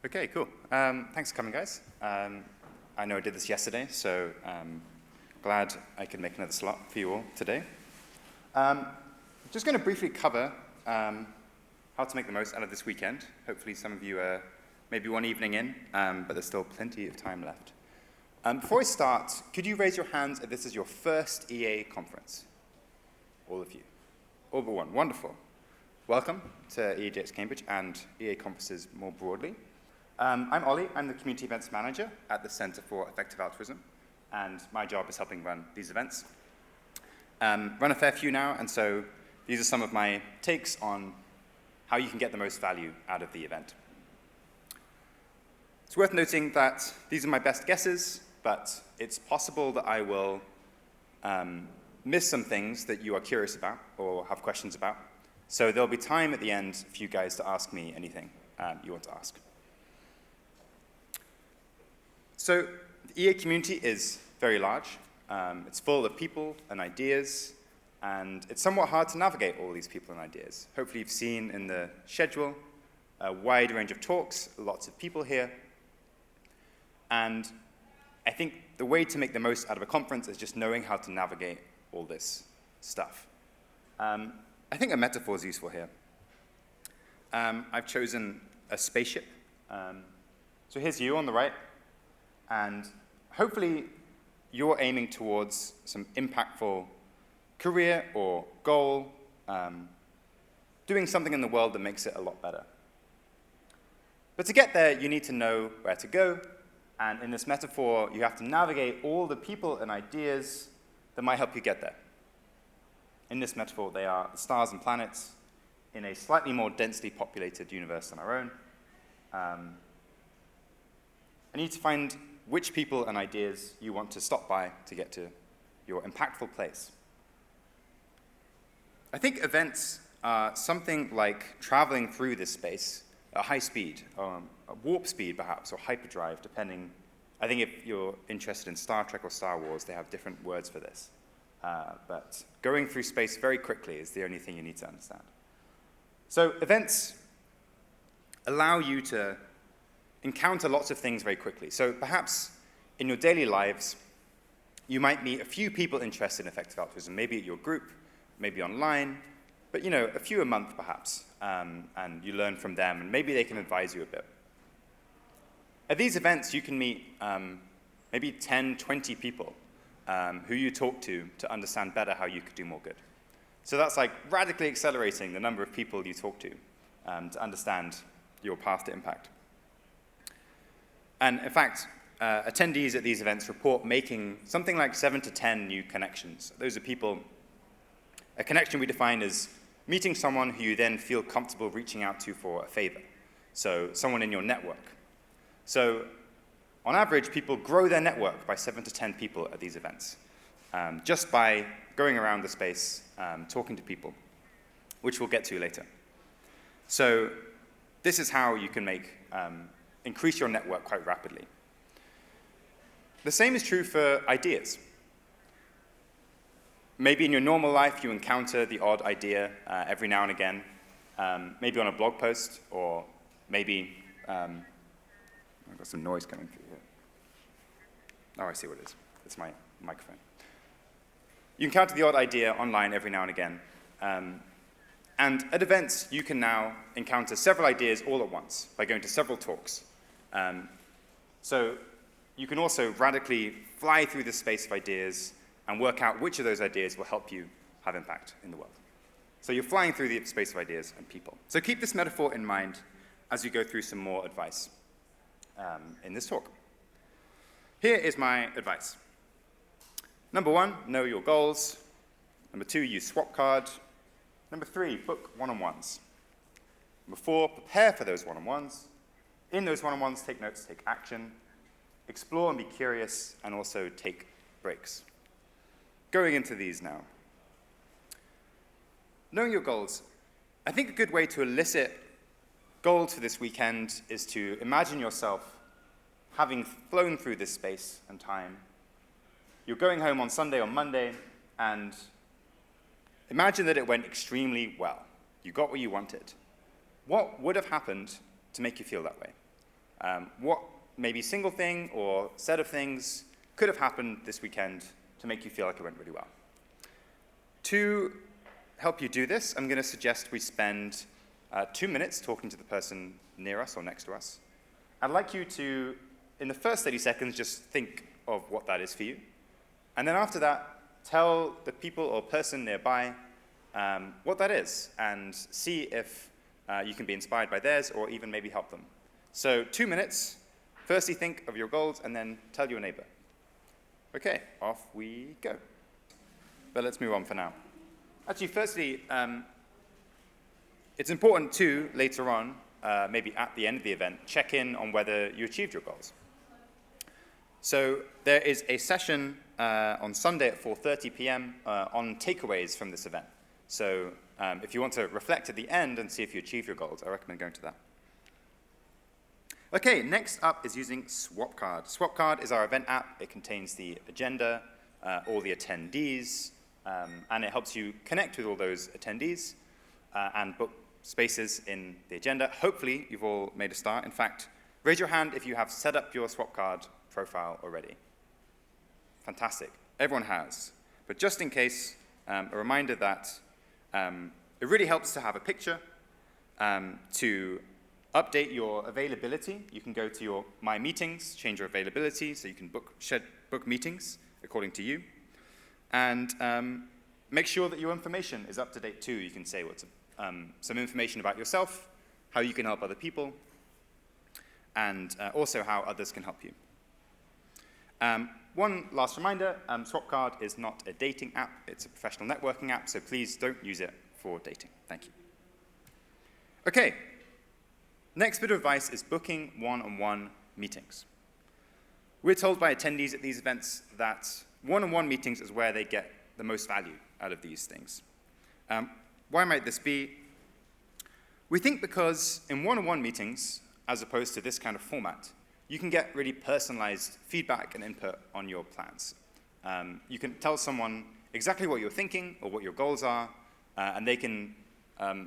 Okay, cool. Thanks for coming, guys. I know I did this yesterday, so glad I could make another slot for you all today. Just going to briefly cover how to make the most out of this weekend. Hopefully some of you are maybe one evening in, but there's still plenty of time left. Before I start, could you raise your hands if this is your first EA conference? All of you. All but one. Wonderful. Welcome to EAGxCambridge and EA conferences more broadly. I'm Ollie. I'm the Community Events Manager at the Center for Effective Altruism, and my job is helping run these events. Run a fair few now, and so these are some of my takes on how you can get the most value out of the event. It's worth noting that these are my best guesses, but it's possible that I will miss some things that you are curious about or have questions about. So there'll be time at the end for you guys to ask me anything you want to ask. So the EA community is very large. It's full of people and ideas, and it's somewhat hard to navigate all these people and ideas. Hopefully you've seen in the schedule a wide range of talks, lots of people here. And I think the way to make the most out of a conference is just knowing how to navigate all this stuff. I think a metaphor is useful here. I've chosen a spaceship. So here's you on the right. And hopefully, you're aiming towards some impactful career or goal, doing something in the world that makes it a lot better. But to get there, you need to know where to go. And in this metaphor, you have to navigate all the people and ideas that might help you get there. In this metaphor, they are the stars and planets in a slightly more densely populated universe than our own. And you need to find which people and ideas you want to stop by to get to your impactful place. I think events are something like traveling through this space at high speed, or a warp speed perhaps, or hyperdrive, depending. I think if you're interested in Star Trek or Star Wars, they have different words for this. But going through space very quickly is the only thing you need to understand. So events allow you to encounter lots of things very quickly. So perhaps in your daily lives, you might meet a few people interested in effective altruism, maybe at your group, maybe online, but a few a month perhaps, and you learn from them, and maybe they can advise you a bit. At these events, you can meet maybe 10, 20 people who you talk to understand better how you could do more good. So that's like radically accelerating the number of people you talk to understand your path to impact. And in fact, attendees at these events report making something like 7 to 10 new connections. Those are people, a connection we define as meeting someone who you then feel comfortable reaching out to for a favor. So someone in your network. So on average, people grow their network by 7 to 10 people at these events, just by going around the space, talking to people, which we'll get to later. So this is how you can increase your network quite rapidly. The same is true for ideas. Maybe in your normal life, you encounter the odd idea every now and again, maybe on a blog post, or maybe, I've got some noise coming through here. Oh, I see what it is. It's my microphone. You encounter the odd idea online every now and again. And at events, you can now encounter several ideas all at once by going to several talks. So you can also radically fly through the space of ideas and work out which of those ideas will help you have impact in the world. So you're flying through the space of ideas and people. So keep this metaphor in mind as you go through some more advice in this talk. Here is my advice. Number 1, know your goals. Number 2, use swap card. Number 3, book one-on-ones. Number 4, prepare for those one-on-ones. In those one-on-ones, take notes, take action, explore and be curious, and also take breaks. Going into these now. Knowing your goals. I think a good way to elicit goals for this weekend is to imagine yourself having flown through this space and time. You're going home on Sunday or Monday, and imagine that it went extremely well. You got what you wanted. What would have happened to make you feel that way? What maybe single thing or set of things could have happened this weekend to make you feel like it went really well. To help you do this, I'm going to suggest we spend 2 minutes talking to the person near us or next to us. I'd like you to, in the first 30 seconds, just think of what that is for you. And then after that, tell the people or person nearby what that is and see if you can be inspired by theirs or even maybe help them. So 2 minutes. Firstly, think of your goals and then tell your neighbor. OK, off we go. But let's move on for now. Actually, firstly, it's important to, later on, maybe at the end of the event, check in on whether you achieved your goals. So there is a session on Sunday at 4:30 p.m. On takeaways from this event. So if you want to reflect at the end and see if you achieved your goals, I recommend going to that. OK, next up is using SwapCard. SwapCard is our event app. It contains the agenda, all the attendees, and it helps you connect with all those attendees and book spaces in the agenda. Hopefully, you've all made a start. In fact, raise your hand if you have set up your SwapCard profile already. Fantastic. Everyone has. But just in case, a reminder that it really helps to have a picture to update your availability. You can go to your My Meetings, change your availability, so you can book meetings according to you. And make sure that your information is up to date too. You can say what's some information about yourself, how you can help other people, and also how others can help you. One last reminder, SwapCard is not a dating app. It's a professional networking app, so please don't use it for dating. Thank you. OK. Next bit of advice is booking one-on-one meetings. We're told by attendees at these events that one-on-one meetings is where they get the most value out of these things. Why might this be? We think because in one-on-one meetings, as opposed to this kind of format, you can get really personalized feedback and input on your plans. You can tell someone exactly what you're thinking or what your goals are, and they can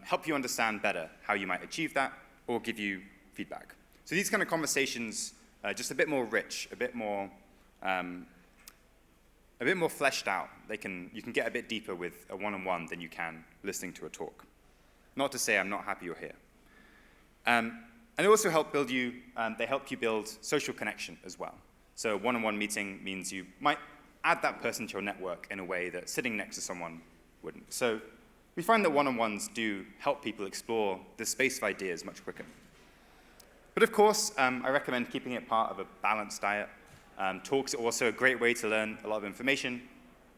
help you understand better how you might achieve that or give you feedback. So these kind of conversations are just a bit more rich, a bit more fleshed out. You can get a bit deeper with a one-on-one than you can listening to a talk. Not to say I'm not happy you're here. And they also help build you, they help you build social connection as well. So a one-on-one meeting means you might add that person to your network in a way that sitting next to someone wouldn't. So we find that one-on-ones do help people explore the space of ideas much quicker. But of course, I recommend keeping it part of a balanced diet. Talks are also a great way to learn a lot of information.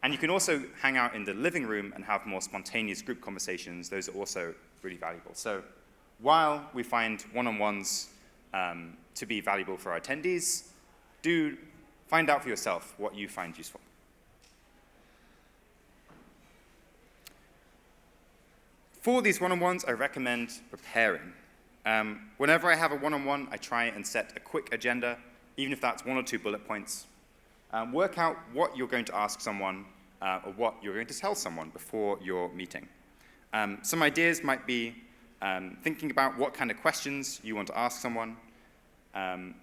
And you can also hang out in the living room and have more spontaneous group conversations. Those are also really valuable. So while we find one-on-ones to be valuable for our attendees, do find out for yourself what you find useful. For these one-on-ones, I recommend preparing. Whenever I have a one-on-one, I try and set a quick agenda, even if that's 1 or 2 bullet points. Work out what you're going to ask someone or what you're going to tell someone before your meeting. Some ideas might be thinking about what kind of questions you want to ask someone.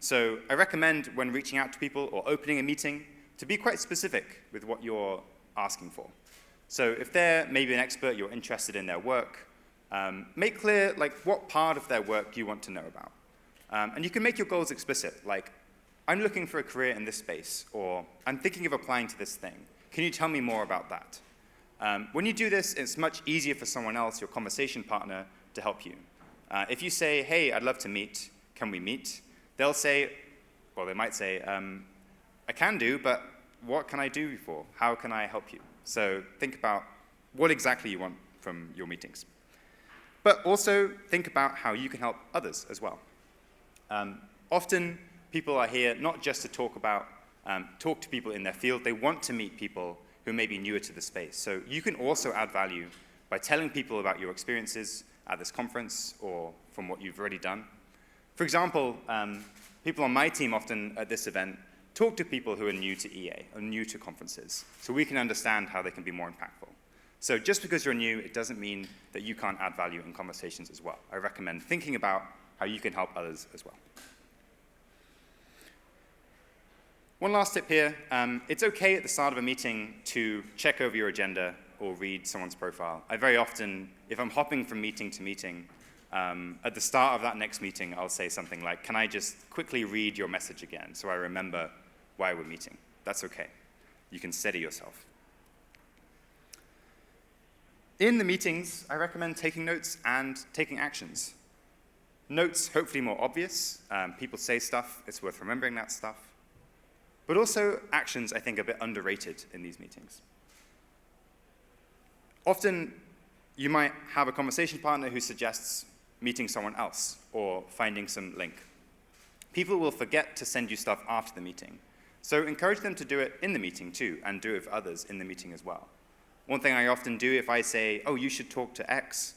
So I recommend when reaching out to people or opening a meeting to be quite specific with what you're asking for. So if they're maybe an expert, you're interested in their work, make clear what part of their work you want to know about. And you can make your goals explicit, like, I'm looking for a career in this space, or I'm thinking of applying to this thing. Can you tell me more about that? When you do this, it's much easier for someone else, your conversation partner, to help you. If you say, hey, I'd love to meet, can we meet? They'll say, well, they might say, I can do, but what can I do for? How can I help you? So think about what exactly you want from your meetings. But also think about how you can help others as well. Often, people are here not just to talk to people in their field. They want to meet people who may be newer to the space. So you can also add value by telling people about your experiences at this conference or from what you've already done. For example, people on my team often at this event talk to people who are new to EA or new to conferences, so we can understand how they can be more impactful. So just because you're new, it doesn't mean that you can't add value in conversations as well. I recommend thinking about how you can help others as well. One last tip here. It's okay at the start of a meeting to check over your agenda or read someone's profile. I very often, if I'm hopping from meeting to meeting, at the start of that next meeting, I'll say something like, can I just quickly read your message again so I remember why we're meeting? That's okay. You can steady yourself. In the meetings, I recommend taking notes and taking actions. Notes, hopefully more obvious. People say stuff, it's worth remembering that stuff. But also actions, I think, are a bit underrated in these meetings. Often, you might have a conversation partner who suggests meeting someone else or finding some link. People will forget to send you stuff after the meeting. So encourage them to do it in the meeting too, and do it with others in the meeting as well. One thing I often do, if I say, oh, you should talk to X,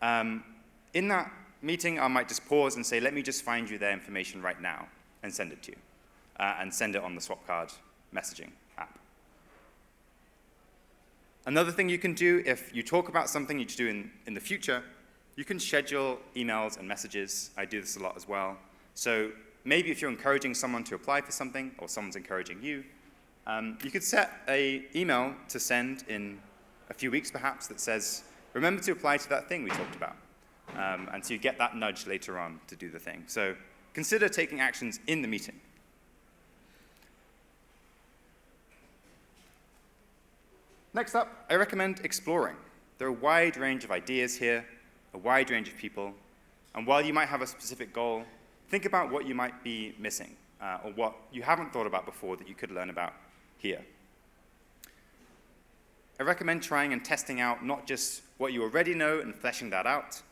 in that meeting, I might just pause and say, let me just find you their information right now and send it to you, and send it on the swap card messaging app. Another thing you can do, if you talk about something you do in the future, you can schedule emails and messages. I do this a lot as well. So maybe if you're encouraging someone to apply for something, or someone's encouraging you, you could set an email to send in a few weeks, perhaps, that says, remember to apply to that thing we talked about. And so you get that nudge later on to do the thing. So consider taking actions in the meeting. Next up, I recommend exploring. There are a wide range of ideas here, a wide range of people. And while you might have a specific goal, think about what you might be missing, or what you haven't thought about before that you could learn about here. I recommend trying and testing out not just what you already know and fleshing that out,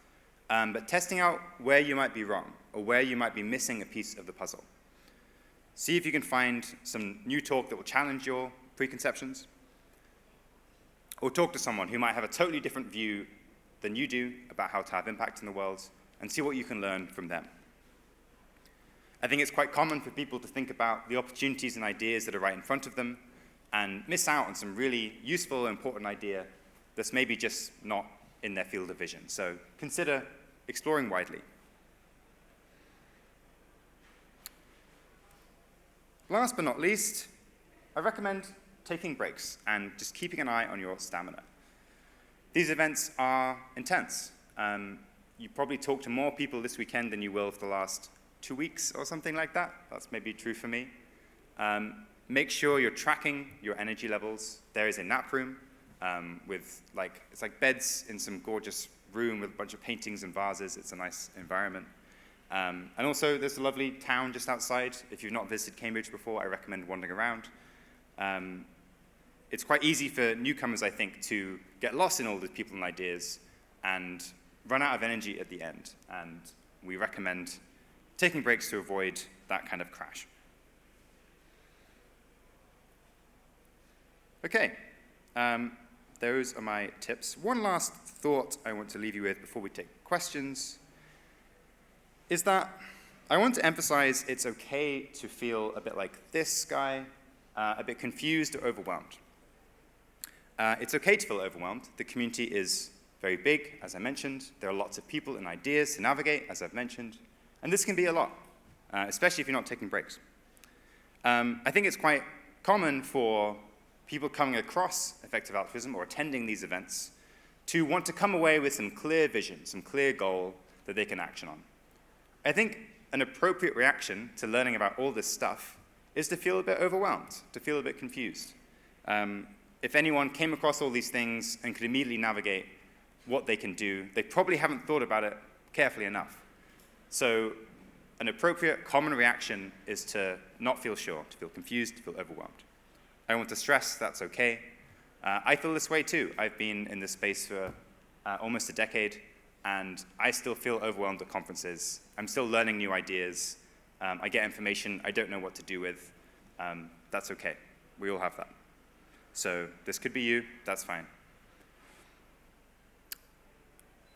but testing out where you might be wrong, or where you might be missing a piece of the puzzle. See if you can find some new talk that will challenge your preconceptions, or talk to someone who might have a totally different view than you do about how to have impact in the world, and see what you can learn from them. I think it's quite common for people to think about the opportunities and ideas that are right in front of them, and miss out on some really useful and important idea that's maybe just not in their field of vision. So consider exploring widely. Last but not least, I recommend taking breaks and just keeping an eye on your stamina. These events are intense. You probably talk to more people this weekend than you will for the last 2 weeks or something like that. That's maybe true for me. Make sure you're tracking your energy levels. There is a nap room with it's like beds in some gorgeous room with a bunch of paintings and vases. It's a nice environment. And also, there's a lovely town just outside. If you've not visited Cambridge before, I recommend wandering around. It's quite easy for newcomers, I think, to get lost in all the people and ideas and run out of energy at the end. And we recommend taking breaks to avoid that kind of crash. Okay, those are my tips. One last thought I want to leave you with before we take questions is that I want to emphasize it's okay to feel a bit like this guy, a bit confused or overwhelmed. It's okay to feel overwhelmed. The community is very big, as I mentioned. There are lots of people and ideas to navigate, as I've mentioned. And this can be a lot, especially if you're not taking breaks. I think it's quite common for people coming across effective altruism or attending these events to want to come away with some clear vision, some clear goal that they can action on. I think an appropriate reaction to learning about all this stuff is to feel a bit overwhelmed, to feel a bit confused. If anyone came across all these things and could immediately navigate what they can do, they probably haven't thought about it carefully enough. So an appropriate common reaction is to not feel sure, to feel confused, to feel overwhelmed. I want to stress that's okay. I feel this way too. I've been in this space for almost a decade, and I still feel overwhelmed at conferences. I'm still learning new ideas. I get information I don't know what to do with. That's okay. We all have that. So this could be you. That's fine.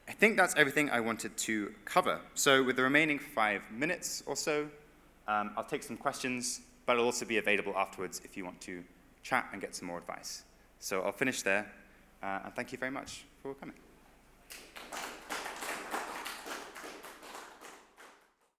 I think that's everything I wanted to cover. So with the remaining 5 minutes or so, I'll take some questions, but I'll also be available afterwards if you want to chat and get some more advice. So I'll finish there, and thank you very much for coming.